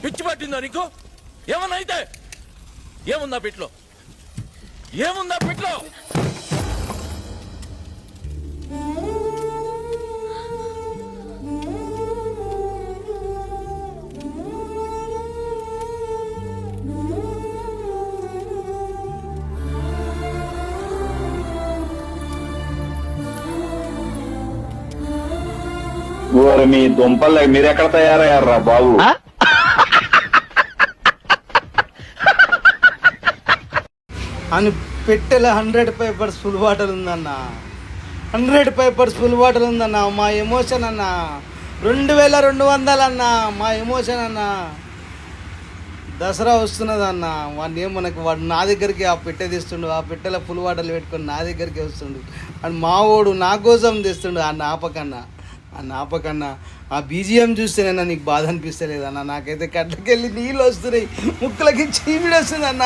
పిచ్చి పట్టిందా నీకు? ఏమన్నా అయితే ఏముందా పిట్లో? ఏముందా పిట్లో? మీ దుంపలు మీరు ఎక్కడ తయారయ్యారా బాబు? అని పెట్టెల 100 పేపర్స్ ఫుల్ బాటిల్ ఉందన్న, 100 పేపర్స్ ఫుల్ బాటిల్ ఉందన్న. మా ఎమోషన్ అన్న 2200 అన్న, మా ఎమోషన్ అన్న. దసరా వస్తున్నది అన్న, వాడిని ఏమనకు, వాడు నా దగ్గరికి ఆ పెట్టె తీస్తుండు, ఆ పెట్టెలో ఫుల్ బాటిల్ పెట్టుకొని నా దగ్గరికి వస్తుండు. అండ్ మావోడు నా కోసం తెస్తుండు. ఆ నాపకన్నా ఆ బీజిఎం చూస్తేనన్నా నీకు బాధ అనిపిస్తలేదన్న? నాకైతే కళ్ళకెళ్ళి నీళ్ళు వస్తున్నాయి, ముక్కులకి చీమిడి వస్తుంది అన్న.